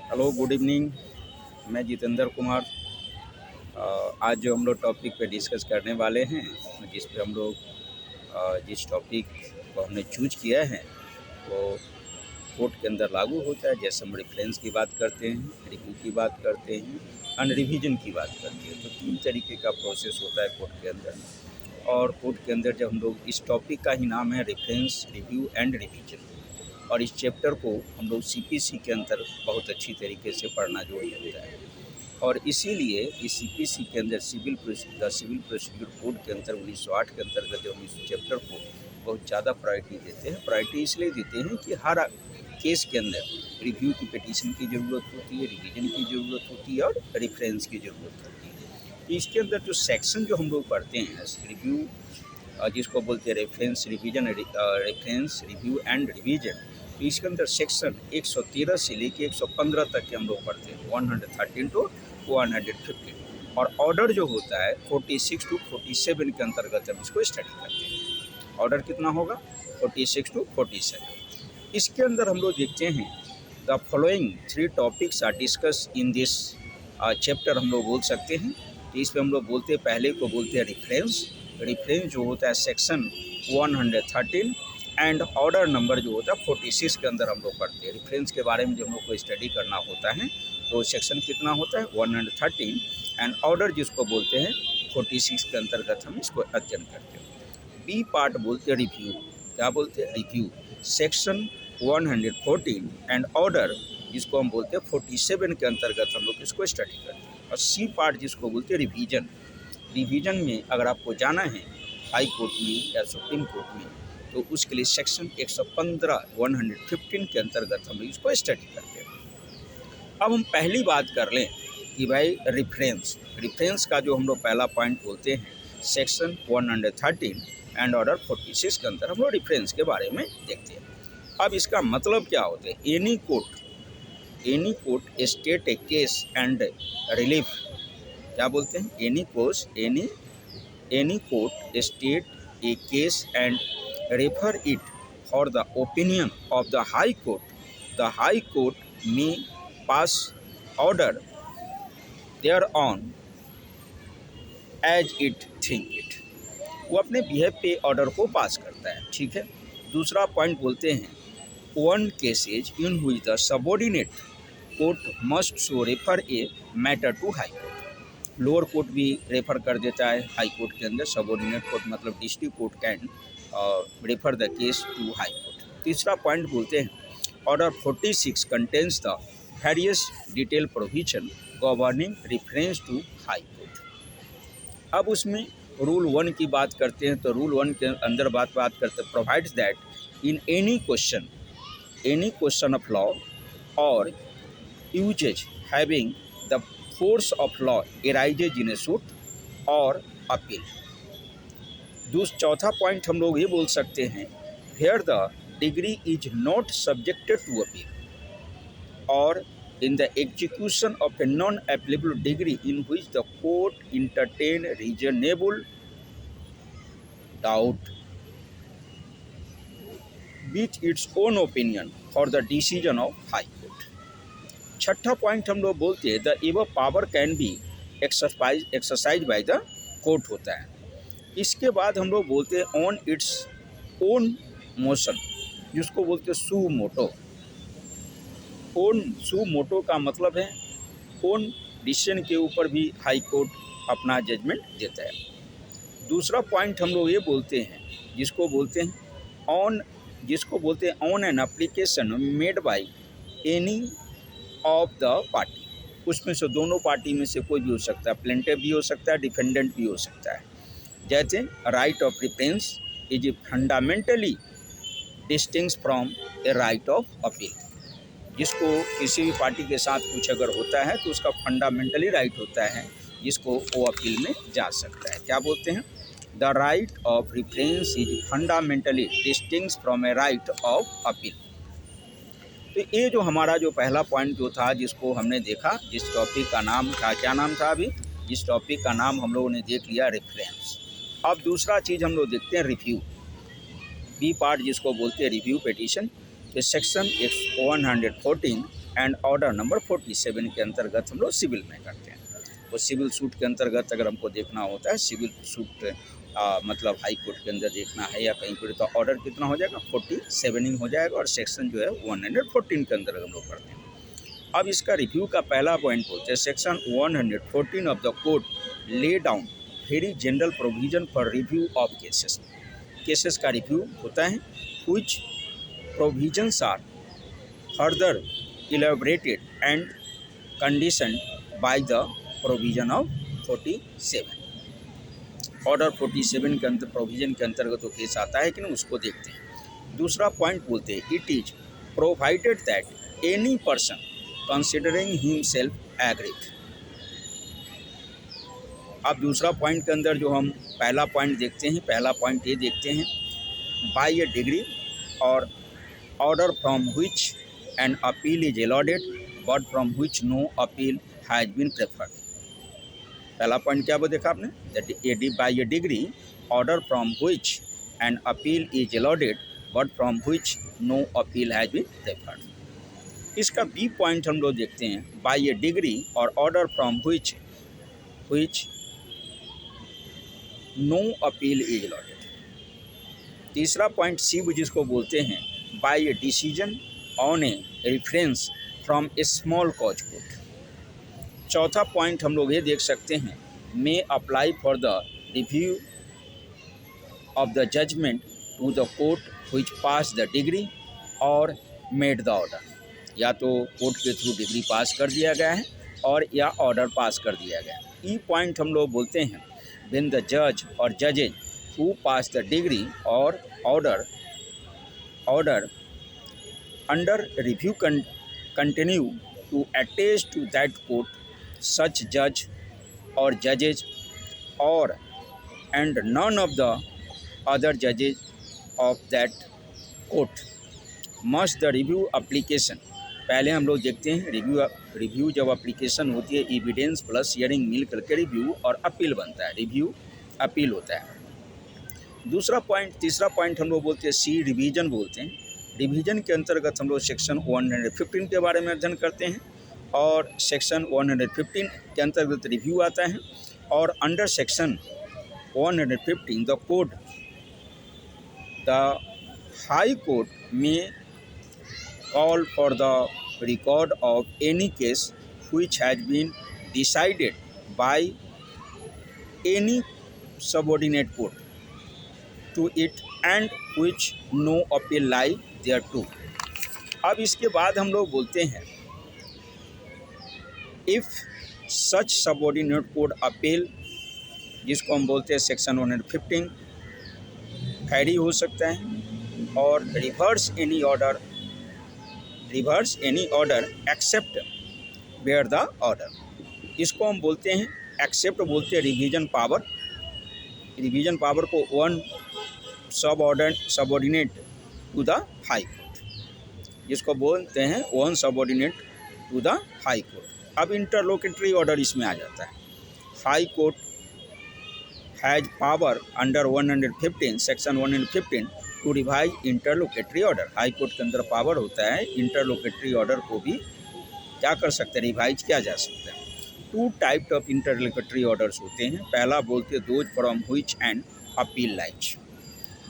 Hello, good evening. मैं जितेंद्र कुमार। आज जो हम लोग टॉपिक पे डिस्कस करने वाले हैं, जिस पे हम लोग जिस टॉपिक को हमने चूज किया है वो कोर्ट के अंदर लागू होता है। जैसे हम रेफरेंस की बात करते हैं, रिव्यू की बात करते हैं एंड रिवीजन की बात करते हैं, तो 3 तरीके का प्रोसेस होता है कोर्ट के अंदर। और कोर्ट के अंदर जब हम लोग इस टॉपिक का ही नाम है रेफरेंस, रिव्यू एंड रिवीजन, और इस चैप्टर को हम लोग सीपीसी के अंदर बहुत अच्छी तरीके से पढ़ना जो होता है। और इसीलिए इस सीपीसी के अंदर सिविल प्रोसीड्यूर कोड के अंदर 1908 के अंतर्गत जो हम इस चैप्टर को बहुत ज़्यादा प्रायोरिटी देते हैं। प्रायोरिटी इसलिए देते हैं कि हर केस के अंदर रिव्यू की पिटीशन की ज़रूरत होती है, रिवीजन की ज़रूरत होती है और रेफरेंस की ज़रूरत होती है। इसके अंदर जो सेक्शन जो हम लोग पढ़ते हैं, रिव्यू जिसको बोलते हैं reference, revision, reference, review and revision, तो इसके अंदर सेक्शन 113 से लेके 115 तक के हम लोग पढ़ते हैं, 113 टू 115। और ऑर्डर जो होता है 46 टू 47 के अंतर्गत हम इसको स्टडी करते हैं। ऑर्डर कितना होगा? 46 टू 47। इसके अंदर हम लोग देखते हैं the following 3 topics are discuss in this chapter, हम लोग बोल सकते हैं। तो इस पर हम लोग बोलते हैं, पहले को बोलते हैं रेफरेंस। रेफरेंस जो होता है सेक्शन 113 एंड ऑर्डर नंबर जो होता है 46 के अंदर हम लोग पढ़ते हैं। रेफरेंस के बारे में जब हम लोग को स्टडी करना होता है तो सेक्शन कितना होता है? 113 एंड ऑर्डर जिसको बोलते हैं 46 के अंतर्गत हम इसको अध्ययन करते हैं। बी पार्ट बोलते हैं रिव्यू। क्या बोलते हैं? रिव्यू। सेक्शन 114 एंड ऑर्डर जिसको हम बोलते हैं 47 के अंतर्गत हम लोग इसको स्टडी करते हैं। और सी पार्ट जिसको बोलते हैं रिवीजन। रिवीजन में अगर आपको जाना है हाई कोर्ट में या सुप्रीम कोर्ट में, तो उसके लिए सेक्शन 115 के अंतर्गत हम इसको स्टडी करते हैं। अब हम पहली बात कर लें कि भाई रेफरेंस का जो हम लोग पहला पॉइंट बोलते हैं, सेक्शन 113 एंड ऑर्डर 46 के अंदर हम लोग रेफरेंस के बारे में देखते हैं। अब इसका मतलब क्या होता है? Any court state A case and relief. क्या बोलते हैं? Any court state A case and refer it for the opinion of the High Court. The High Court may pass order thereon as it think it. वो अपने behave पे order को पास करता है, ठीक है। दूसरा पॉइंट बोलते हैं, one cases in which the subordinate court must so refer a matter to high court. Lower court भी रेफर कर देता है हाई कोर्ट के अंदर। सबॉर्डिनेट कोर्ट मतलब district court can refer the case to high court. तीसरा point बोलते हैं, order 46 contains the various detail provision governing reference to high court. अब उसमें रूल 1 की बात करते हैं, तो रूल 1 के अंदर बात करते हैं, provides that in any question of law और usages having the force of law arises in a suit और अपील। चौथा पॉइंट हम लोग ये बोल सकते हैं, where the decree is not subjected to appeal और in the execution of a non applicable decree in which the court entertain reasonable doubt with its own opinion for the decision of high court. छठा point हम लोग बोलते हैं, the above power can be exercise by the court होता है। इसके बाद हम लोग बोलते हैं ऑन इट्स ओन मोशन, जिसको बोलते हैं सू मोटो। ओन सू मोटो का मतलब है ओन डिसीजन के ऊपर भी हाई कोर्ट अपना जजमेंट देता है। दूसरा पॉइंट हम लोग ये बोलते हैं, जिसको बोलते हैं on an application made by any of the party. उसमें से दोनों पार्टी में से कोई भी हो सकता है, प्लेंटिफ भी हो सकता है, डिफेंडेंट भी हो सकता है। जैसे right of reference is fundamentally distinct from A right of appeal. जिसको किसी भी पार्टी के साथ कुछ अगर होता है तो उसका फंडामेंटली राइट होता है, जिसको वो अपील में जा सकता है। क्या बोलते हैं? The right of reference is fundamentally distinct from A right of appeal. तो ये जो हमारा जो पहला पॉइंट जो था, जिसको हमने देखा, जिस टॉपिक का नाम था, क्या नाम था अभी? जिस टॉपिक का नाम हम लोगों ने देख लिया, रेफरेंस। अब दूसरा चीज़ हम लोग देखते हैं रिव्यू। बी पार्ट जिसको बोलते हैं रिव्यू पिटीशन। तो सेक्शन 114 एंड ऑर्डर नंबर 47 के अंतर्गत हम लोग सिविल में करते हैं। तो सिविल सूट के अंतर्गत अगर हमको देखना होता है, सिविल सूट मतलब हाई कोर्ट के अंदर देखना है या कहीं पर, तो ऑर्डर कितना हो जाएगा, 47 हो जाएगा और सेक्शन जो है 114 के अंदर हम लोग करते हैं। अब इसका रिव्यू का पहला पॉइंट बोलते हैं, section 114 of the code lay down very general provision for review of cases. Cases का रिव्यू होता है, which provisions are further elaborated and conditioned by the provision of 47। Order 47 के अंतर प्रोविजन के अंतर्गत वो केस आता है कि नहीं, उसको देखते हैं। दूसरा पॉइंट बोलते हैं, it is provided that any person considering himself agreed. अब दूसरा पॉइंट के अंदर जो हम पहला पॉइंट देखते हैं, पहला पॉइंट ये देखते हैं, बाय ए डिग्री और order from which an appeal is allowed but from which no appeal has been preferred. पहला पॉइंट क्या वो देखा आपने, that by a decree order from which an appeal is allowed but from which no appeal has been preferred. इसका B point हम लोग देखते हैं, बाय ए डिग्री और order from which no appeal is allowed. तीसरा point C जिसको बोलते हैं, by a decision on a reference from a small cause court. चौथा पॉइंट हम लोग ये देख सकते हैं, may apply for the review of the judgement to the court which pass the decree और मेड द ऑर्डर। या तो कोर्ट के थ्रू डिग्री पास कर दिया गया है और या ऑर्डर पास कर दिया गया है। ई पॉइंट हम लोग बोलते हैं, व्हेन द जज और जजेज हु पास द डिग्री और order under review continue to attach to that court, such judge or judges or and none of the other judges of that court must the review application। पहले हम लोग देखते हैं review जब application होती है, evidence plus hearing मिल करके review और अपील बनता है, रिव्यू अपील होता है। दूसरा पॉइंट, तीसरा पॉइंट हम लोग बोलते हैं सी रिवीजन बोलते हैं। रिवीजन के अंतर्गत हम लोग सेक्शन 115 के बारे में अध्ययन करते हैं और सेक्शन 115 के अंतर्गत रिव्यू आता है और under section 115 the high court में call for the record of any case which has been decided by any subordinate court to it and which no appeal lie thereto. अब इसके बाद हम लोग बोलते हैं, if such subordinate court appeal, जिसको हम बोलते हैं सेक्शन 115, फैरी हो सकता है और reverse any order except where the order. इसको हम बोलते हैं, एक्सेप्ट बोलते हैं रिवीजन पावर को one subordinate to the high court, जिसको बोलते हैं one subordinate to the high court. अब इंटरलोकेटरी ऑर्डर इसमें आ जाता है। High court has power under 115 section 115 to revise interlocutory order. High court के अंदर पावर होता है, इंटरलोकेटरी ऑर्डर को भी क्या कर सकते हैं, रिवाइज किया जा सकता है। Two type of interlocutory orders होते हैं। पहला बोलते हैं those from which an appeal lies,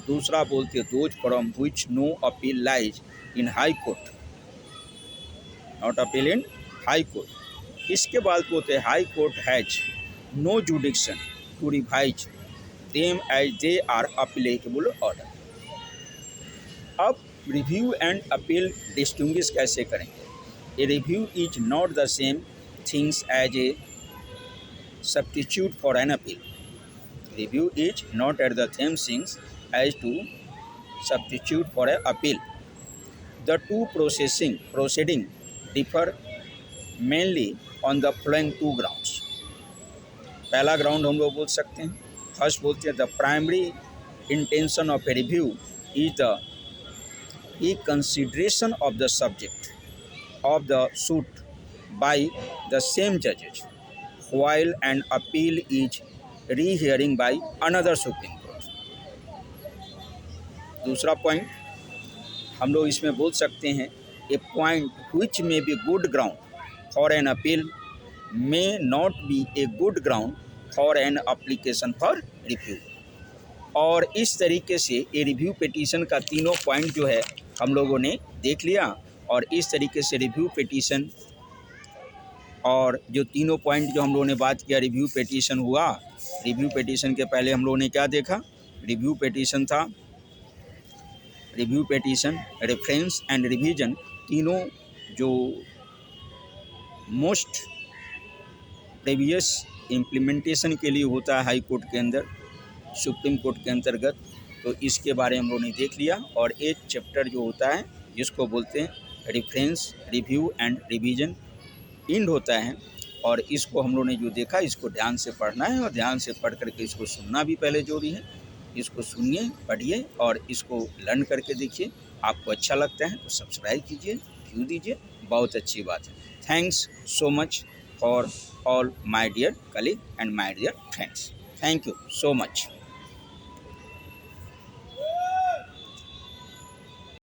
दूसरा बोलते हैं those from which no appeal lies in high court, not appeal in high court. इसके बाद बोलते हैं high court has no jurisdiction to revise them as they are appealable order. अब review and appeal distinguish कैसे करेंगे? A review is not the same things as A substitute for an appeal. Review is not at the same things as to substitute for a appeal. The two proceeding differ mainly on the following two grounds। पहला ground हम लोग बोल सकते हैं, first बोलते हैं the primary intention of a review is the consideration of the subject of the suit by the same judges, while an appeal is rehearing by another Supreme Court। दूसरा point हम लोग इसमें बोल सकते हैं a point which may be good ground for an appeal may not be a good ground for an application for review। और इस तरीके से ये रिव्यू पिटीशन का तीनों पॉइंट जो है हम लोगों ने देख लिया, और इस तरीके से रिव्यू पिटीशन और जो तीनों पॉइंट जो हम लोगों ने बात किया, रिव्यू पिटीशन हुआ। रिव्यू पिटीशन के पहले हम लोगों ने क्या देखा? रिव्यू पिटीशन था, review petition, reference and revision, तीनों जो मोस्ट प्रीवियस इम्प्लीमेंटेशन के लिए होता है हाई कोर्ट के अंदर, सुप्रीम कोर्ट के अंतर्गत, तो इसके बारे में हम लोगों ने देख लिया। और एक चैप्टर जो होता है जिसको बोलते हैं reference, review and revision, end होता है, और इसको हम लोगों ने जो देखा इसको ध्यान से पढ़ना है, और ध्यान से पढ़ करके इसको सुनना भी पहले जरूरी है। इसको सुनिए, पढ़िए और इसको लर्न करके देखिए। आपको अच्छा लगता है तो सब्सक्राइब कीजिए, व्यू दीजिए, बहुत अच्छी बात है। Thanks so much for all my dear colleague and my dear friends. Thank you so much.